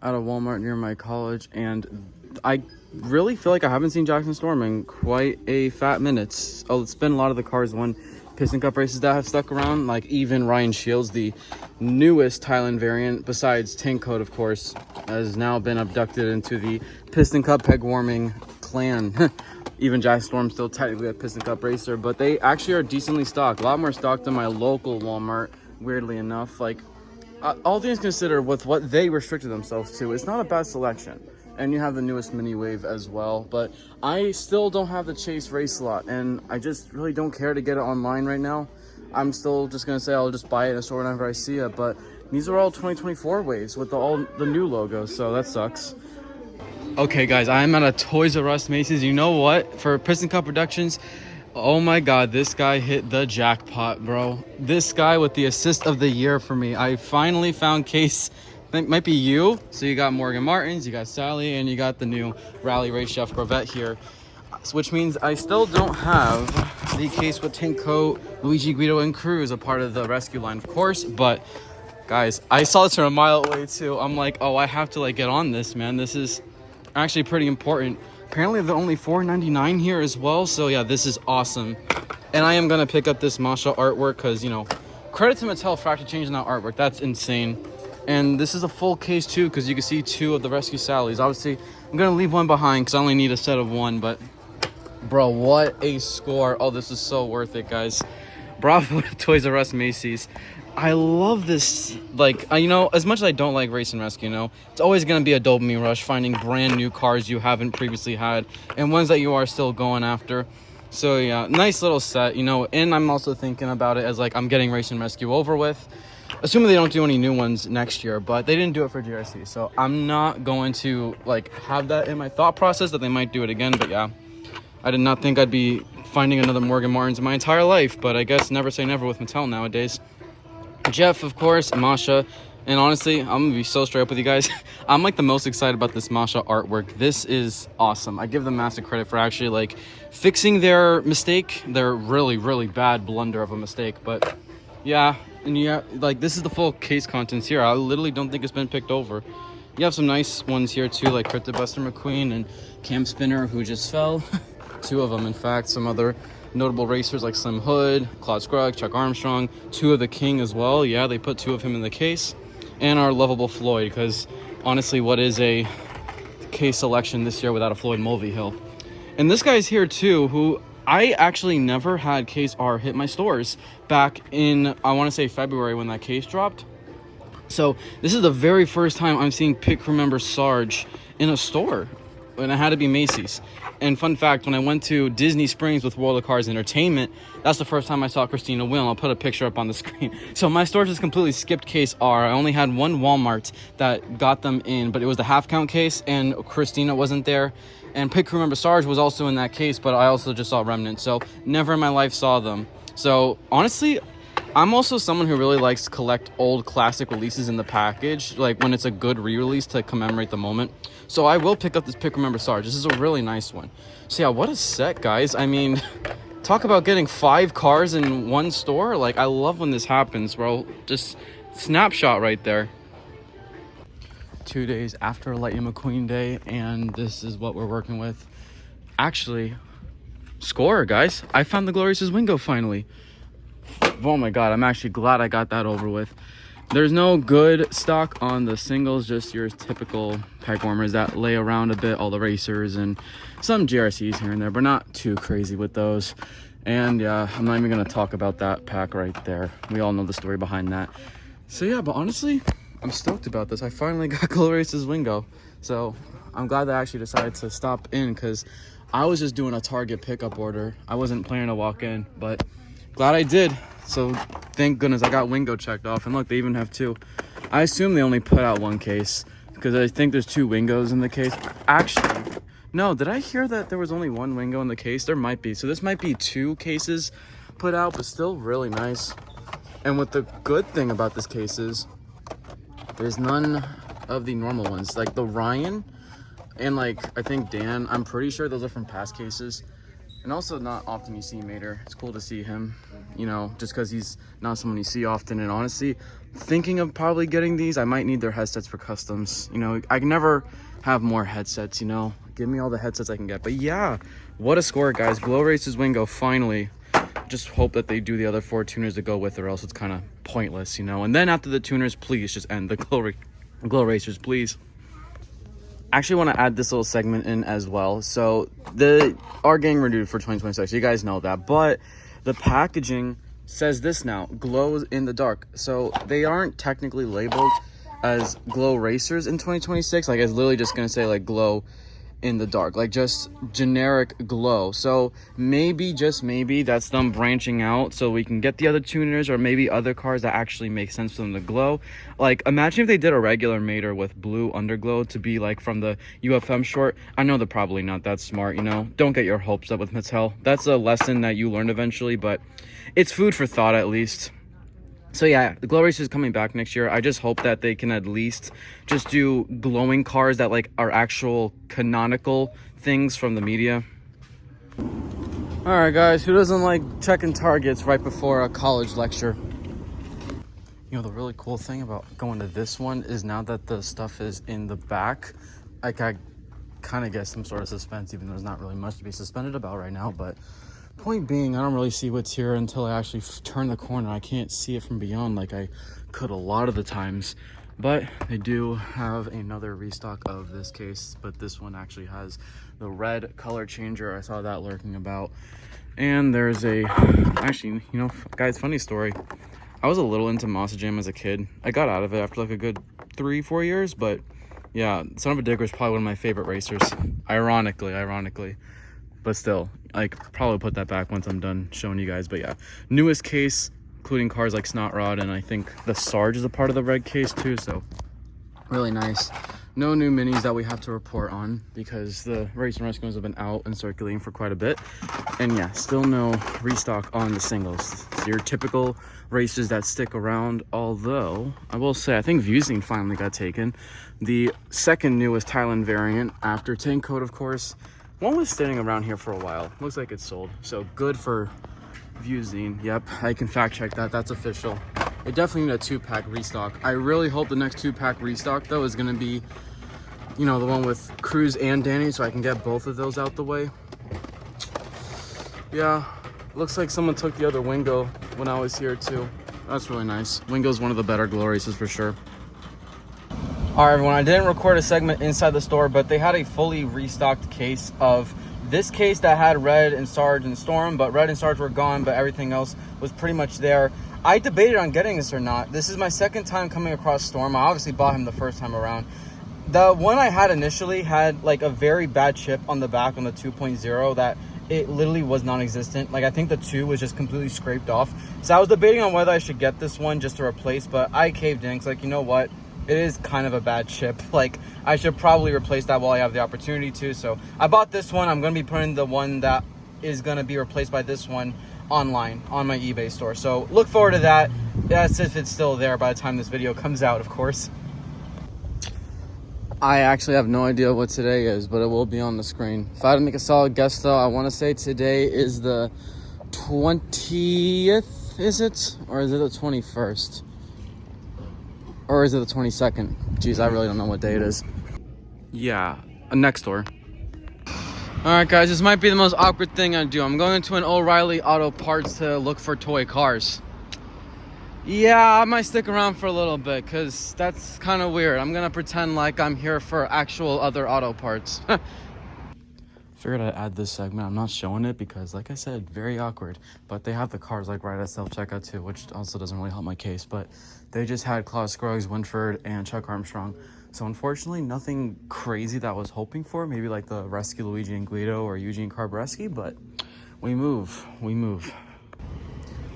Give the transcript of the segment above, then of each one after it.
at a Walmart near my college, and I really feel like I haven't seen Jackson Storm in quite a fat minute. Oh, it's been a lot of the Cars 1 Piston Cup races that have stuck around, like even Ryan Shields, the newest Thailand variant, besides Tank Code, of course, has now been abducted into the Piston Cup peg warming clan. Even Jackson Storm's still technically a Piston Cup racer, but they actually are decently stocked. A lot more stocked than my local Walmart, weirdly enough. Like, all things considered, with what they restricted themselves to, it's not a bad selection. And you have the newest mini wave as well, but I still don't have the Chase race lot, and I just really don't care to get it online right now. I'm still just gonna say I'll just buy it in a store whenever I see it, but these are all 2024 waves with all the new logos, so that sucks. Okay guys, I'm at a Toys R Us Macy's. You know what? For Piston Cup Productions, oh my god, this guy hit the jackpot, bro. This guy with the assist of the year for me. I finally found Case, I think might be you. So you got Morgan Martins, you got Sally, and you got the new Rally Race Chef Corvette here. Which means I still don't have the Case with Tank Coat, Luigi, Guido, and Cruz, a part of the rescue line, of course. But guys, I saw this from a mile away too. I'm like, oh, I have to like get on this, man. This is actually pretty important. Apparently they're only $4.99 here as well, so yeah, this is awesome. And I am gonna pick up this Masha artwork because, you know, credit to Mattel for actually changing that artwork. That's insane. And this is a full case too, because you can see 2 of the Rescue Sallys. Obviously I'm gonna leave one behind because I only need a set of 1, but bro, what a score. Oh, this is so worth it, guys. Bravo to Toys R Us Macy's. I love this. Like, you know, as much as I don't like race and rescue, you know, it's always going to be a dopamine rush finding brand new cars you haven't previously had and ones that you are still going after. So yeah, nice little set, you know. And I'm also thinking about it as like I'm getting race and rescue over with, assuming they don't do any new ones next year. But they didn't do it for GRC, so I'm not going to like have that in my thought process that they might do it again. But yeah, I did not think I'd be finding another Morgan Martins in my entire life, but I guess never say never with Mattel nowadays. Jeff, of course, Masha, and honestly, I'm gonna be so straight up with you guys. I'm like the most excited about this Masha artwork. This is awesome. I give them massive credit for actually like fixing their mistake, their really, really bad blunder of a mistake. But yeah, and yeah, like this is the full case contents here. I literally don't think it's been picked over. You have some nice ones here too, like Cryptid Buster McQueen and Cam Spinner, who just fell. 2 of them, in fact. Some other notable racers like Slim Hood, Claude Scruggs, Chuck Armstrong, 2 of the King as well. Yeah, they put 2 of him in the case. And our lovable Floyd, because honestly, what is a case selection this year without a Floyd Mulvihill? And this guy's here too, who I actually never had Case R hit my stores back in, I want to say February, when that case dropped. So this is the very first time I'm seeing Pit Crew Member Sarge in a store, and it had to be Macy's. And fun fact, when I went to Disney Springs with World of Cars Entertainment, that's the first time I saw Christina Will. I'll put a picture up on the screen. So my store just completely skipped Case R. I only had 1 Walmart that got them in, but it was the half count case, and Christina wasn't there. And Pit Crew Member Sarge was also in that case, but I also just saw Remnant. So never in my life saw them. So honestly, I'm also someone who really likes to collect old classic releases in the package, like when it's a good re-release to commemorate the moment. So I will pick up this Pit Crew Member Sarge. This is a really nice one. So yeah, what a set, guys. I mean, talk about getting 5 cars in one store. Like, I love when this happens, bro. Just snapshot right there. 2 days after Lightning McQueen Day, and this is what we're working with. Actually, score, guys. I found the Glorious Wingo finally. Oh my god, I'm actually glad I got that over with. There's no good stock on the singles, just your typical peg warmers that lay around a bit, all the racers and some GRCs here and there, but not too crazy with those. And yeah, I'm not even gonna talk about that pack right there. We all know the story behind that. So yeah, but honestly, I'm stoked about this. I finally got Glorious Wingo. So I'm glad that I actually decided to stop in, because I was just doing a Target pickup order. I wasn't planning to walk in, but glad I did. So thank goodness I got Wingo checked off. And look, they even have 2. I assume they only put out 1 case, because I think there's 2 Wingos in the case. Actually, no, did I hear that there was only 1 Wingo in the case? There might be. So this might be 2 cases put out, but still really nice. And what the good thing about this case is, there's none of the normal ones. Like the Ryan and like I think Dan, I'm pretty sure those are from past cases. And also not often you see Mater. It's cool to see him. you know, just because he's not someone you see often. And honestly, thinking of probably getting these. I might need their headsets for customs. You know, I can never have more headsets, you know. Give me all the headsets I can get. But yeah, what a score, guys. Glow Racers Wingo, finally. Just hope that they do the other 4 tuners to go with, or else it's kind of pointless, you know. And then after the tuners, please just end the glow racers, please. Actually want to add this little segment in as well. So our gang renewed for 2026, you guys know that, but the packaging says this now: glows in the dark. So they aren't technically labeled as glow racers in 2026. Like, it's literally just gonna say like glow in the dark, like just generic glow. So maybe, just maybe, that's them branching out so we can get the other tuners, or maybe other cars that actually make sense for them to glow. Like, imagine if they did a regular Mater with blue underglow to be like from the UFM short. I know they're probably not that smart, you know. Don't get your hopes up with Mattel. That's a lesson that you learn eventually, but it's food for thought at least. So yeah, the glow racer is coming back next year. I just hope that they can at least just do glowing cars that like are actual canonical things from the media. All right, guys, who doesn't like checking targets right before a college lecture? You know, the really cool thing about going to this one is now that the stuff is in the back, like, I kind of get some sort of suspense, even though there's not really much to be suspended about right now. But point being, I don't really see what's here until I actually turn the corner. I can't see it from beyond like I could a lot of the times. But they do have another restock of this case, but this one actually has the red color changer. I saw that lurking about. And there's actually, you know, guys, funny story. I was a little into Monster Jam as a kid. I got out of it after like a good 3-4 years, but yeah, Son of a Digger is probably one of my favorite racers. Ironically. But still, like, probably put that back once I'm done showing you guys. But yeah, newest case, including cars like Snot Rod, and I think the Sarge is a part of the red case too, so really nice. No new minis that we have to report on because the race and rescues have been out and circulating for quite a bit. And yeah, still no restock on the singles. Your typical races that stick around, although I will say I think Vusine finally got taken. The second newest Thailand variant after Tank Code, of course. One was standing around here for a while. Looks like it's sold. So good for Vusine. Yep, I can fact check that. That's official. It definitely need a 2-pack restock. I really hope the next 2-pack restock, though, is going to be, you know, the one with Cruz and Danny, so I can get both of those out the way. Yeah, looks like someone took the other Wingo when I was here, too. That's really nice. Wingo's one of the better glow races for sure. All right, everyone, I didn't record a segment inside the store, but they had a fully restocked case of this case that had Red and Sarge and Storm, but Red and Sarge were gone, but everything else was pretty much there. I debated on getting this or not. This is my second time coming across Storm. I obviously bought him the first time around. The one I had initially had like a very bad chip on the back on the 2.0 that it literally was non-existent. Like, I think the 2 was just completely scraped off. So I was debating on whether I should get this one just to replace, but I caved in. It's like, you know what? It is kind of a bad chip. Like, I should probably replace that while I have the opportunity to. So I bought this one. I'm going to be putting the one that is going to be replaced by this one online on my eBay store. So look forward to that. That's if it's still there by the time this video comes out, of course. I actually have no idea what today is, but it will be on the screen. If I had to make a solid guess, though, I want to say today is the 20th, is it? Or is it the 21st? Or is it the 22nd? Jeez, I really don't know what day it is. Yeah, next door. All right, guys, this might be the most awkward thing I do. I'm going into an O'Reilly Auto Parts to look for toy cars. Yeah, I might stick around for a little bit because that's kind of weird. I'm going to pretend like I'm here for actual other auto parts. Figured I'd add this segment. I'm not showing it because, like I said, very awkward. But they have the cars like right at self-checkout too, which also doesn't really help my case. But they just had Klaus Scruggs, Winford, and Chuck Armstrong. So unfortunately, nothing crazy that I was hoping for. Maybe like the Rescue Luigi and Guido or Eugene Carbareski, but we move.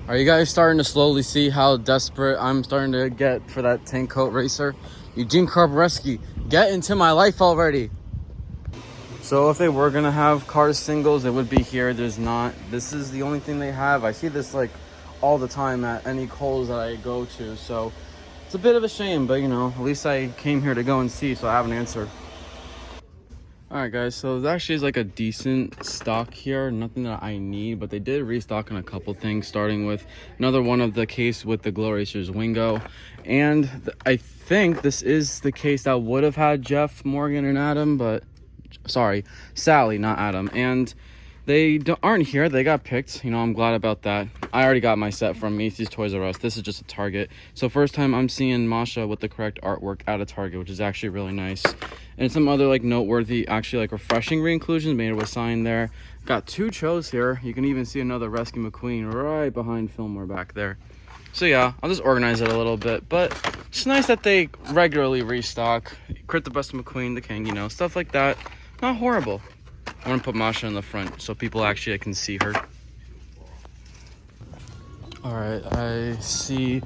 Are you guys starting to slowly see how desperate I'm starting to get for that tank coat racer? Eugene Carbareski, get into my life already. So if they were gonna have cars singles, it would be here. There's not. This is the only thing they have. I see this like all the time at any Kohl's that I go to. So it's a bit of a shame, but you know, at least I came here to go and see, so I have an answer. All right, guys, so there actually is like a decent stock here. Nothing that I need, but they did restock on a couple things, starting with another one of the case with the Glow Racers Wingo. And I think this is the case that would have had Jeff, Morgan, and Adam, but sorry, Sally, not Adam. And they aren't here. They got picked. You know, I'm glad about that. I already got my set from Macy's, Toys R Us. This is just a Target. So first time I'm seeing Masha with the correct artwork at a Target, which is actually really nice. And some other like noteworthy, actually like refreshing re-inclusions made with sign there. Got two Chos here. You can even see another Rescue McQueen right behind Fillmore back there. So yeah, I'll just organize it a little bit. But it's nice that they regularly restock. Crit the Best of McQueen, the King, you know, stuff like that. Not horrible. I want to put Masha in the front so people actually can see her. All right, I see.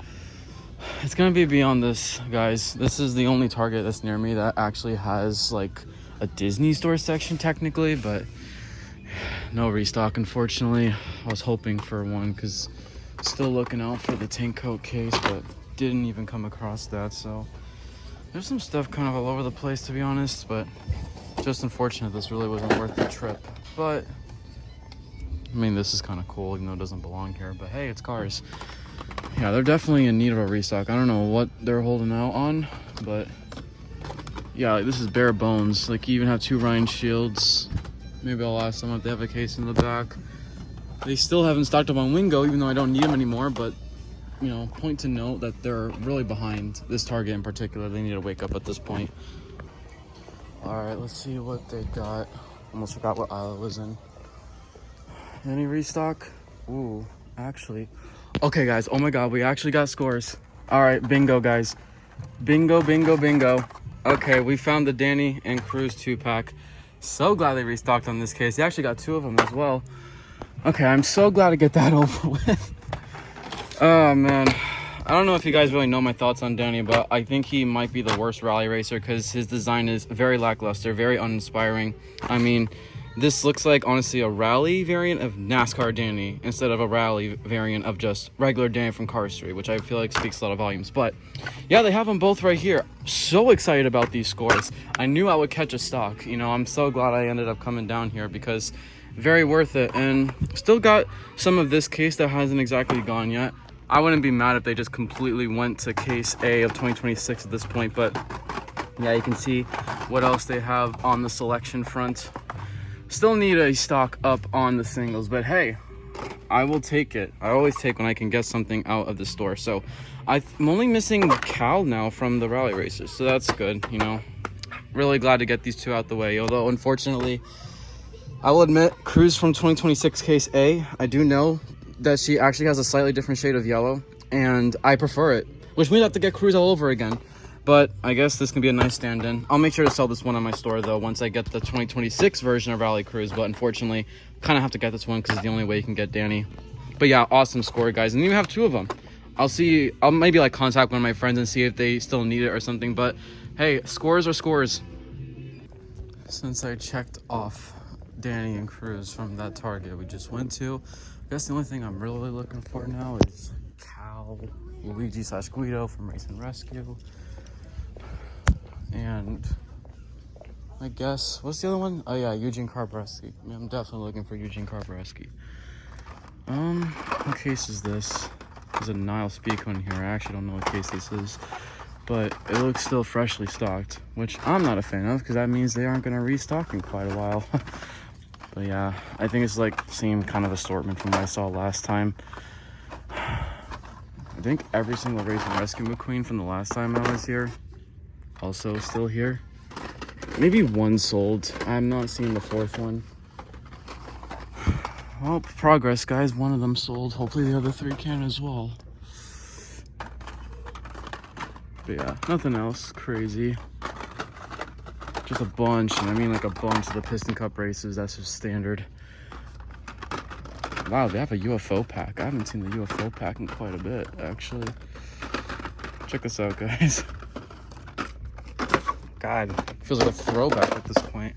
It's gonna be beyond this, guys. This is the only Target that's near me that actually has like a Disney store section technically, but no restock, unfortunately. I was hoping for one because still looking out for the tank coat case, but didn't even come across that. So there's some stuff kind of all over the place, to be honest, but just unfortunate this really wasn't worth the trip. But I mean, this is kind of cool, even though it doesn't belong here, but hey, it's cars. Yeah, they're definitely in need of a restock. I don't know what they're holding out on, but yeah, like, this is bare bones. Like, you even have two Ryan Shields. Maybe I'll ask them if they have a case in the back. They still haven't stocked up on Wingo, even though I don't need them anymore, but you know, point to note that they're really behind this Target in particular. They need to wake up at this point. All right, let's see what they got. Almost forgot what aisle it was in. Any restock? Ooh, actually. Okay, guys. Oh my God, we actually got scores. All right, bingo, guys. Bingo, bingo, bingo. Okay, we found the Danny and Cruz 2-pack. So glad they restocked on this case. They actually got two of them as well. Okay, I'm so glad to get that over with. Oh, man. I don't know if you guys really know my thoughts on Danny, but I think he might be the worst rally racer because his design is very lackluster, very uninspiring. I mean, this looks like, honestly, a rally variant of NASCAR Danny instead of a rally variant of just regular Danny from Car Street, which I feel like speaks a lot of volumes. But yeah, they have them both right here. So excited about these scores. I knew I would catch a stock. You know, I'm so glad I ended up coming down here because very worth it. And still got some of this case that hasn't exactly gone yet. I wouldn't be mad if they just completely went to case A of 2026 at this point, but yeah, you can see what else they have on the selection front. Still need a stock up on the singles, but hey, I will take it. I always take when I can get something out of the store. So I'm only missing Cal now from the rally racers, so that's good, you know. Really glad to get these two out the way, although unfortunately, I will admit, Cruz from 2026 case A, I do know that she actually has a slightly different shade of yellow, and I prefer it, which means I have to get Cruz all over again. But I guess this can be a nice stand-in. I'll make sure to sell this one on my store, though, once I get the 2026 version of Rally Cruz. But unfortunately, kind of have to get this one because it's the only way you can get Danny. But yeah, awesome score, guys. And you have two of them. I'll maybe like contact one of my friends and see if they still need it or something. But hey, scores are scores. Since I checked off Danny and Cruz from that Target we just went to, I guess the only thing I'm really looking for now is Cal, Luigi/Guido from Race and Rescue. And I guess, what's the other one? Oh yeah, Eugene Carbareski. I mean, I'm definitely looking for Eugene Carbareski. What case is this? There's a Nile Speak one here. I actually don't know what case this is, but it looks still freshly stocked, which I'm not a fan of because that means they aren't going to restock in quite a while. But yeah, I think it's like same kind of assortment from what I saw last time. I think every single Race and Rescue McQueen from the last time I was here also still here. Maybe one sold. I'm not seeing the fourth one. Well, progress, guys. One of them sold. Hopefully the other three can as well. But yeah, nothing else crazy. Just a bunch, and I mean like a bunch of the Piston Cup races. That's just standard. Wow, they have a UFO pack. I haven't seen the UFO pack in quite a bit, actually. Check this out, guys. God, feels like a throwback at this point.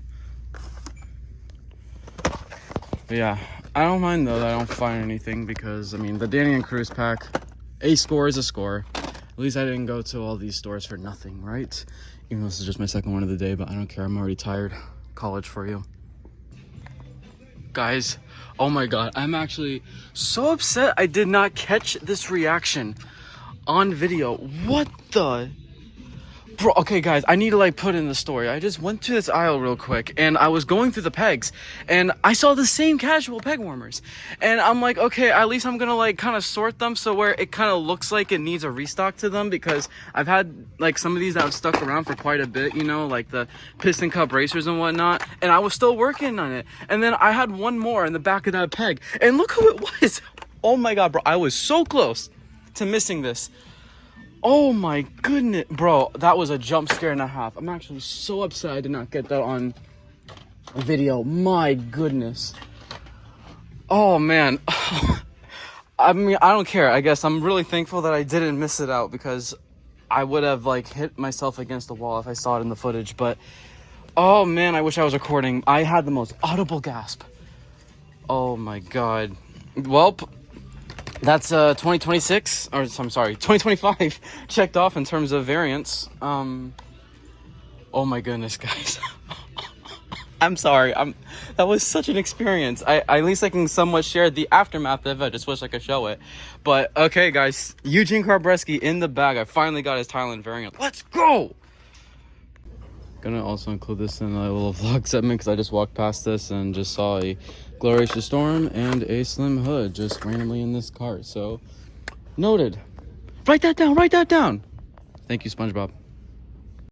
But yeah, I don't mind though that I don't find anything because, I mean, the Danny and Cruz pack, a score is a score. At least I didn't go to all these stores for nothing, right? Even though this is just my second one of the day, but I don't care. I'm already tired. college for you. Guys, oh my god, I'm actually so upset I did not catch this reaction on video. What the... Bro, okay guys, I need to like put in the story. I just went to this aisle real quick and I was going through the pegs and I saw the same casual peg warmers. And I'm like, okay, at least I'm gonna like kind of sort them so where it kind of looks like it needs a restock to them, because I've had like some of these that have stuck around for quite a bit, you know, like the piston cup racers and whatnot. And I was still working on it. And then I had one more in the back of that peg and look who it was. Oh my god, bro, I was so close to missing this. Oh my goodness, bro, that was a jump scare and a half. I'm actually so upset I did not get that on video. My goodness. Oh man. I mean, I don't care. I guess I'm really thankful that I didn't miss it out, because I would have like hit myself against the wall if I saw it in the footage. But oh man, I wish I was recording. I had the most audible gasp. Oh my god. Well, that's 2026, or I'm sorry, 2025 checked off in terms of variants. Oh my goodness, guys. I'm sorry. That was such an experience. At least I can somewhat share the aftermath of it. I just wish I could show it. But okay, guys, Eugene Karbreski in the bag. I finally got his Thailand variant. Let's go. Gonna also include this in a little vlog segment because I just walked past this and just saw a Glorious Storm and a Slim Hood just randomly in this cart. So, noted. Write that down. Write that down. Thank you, SpongeBob.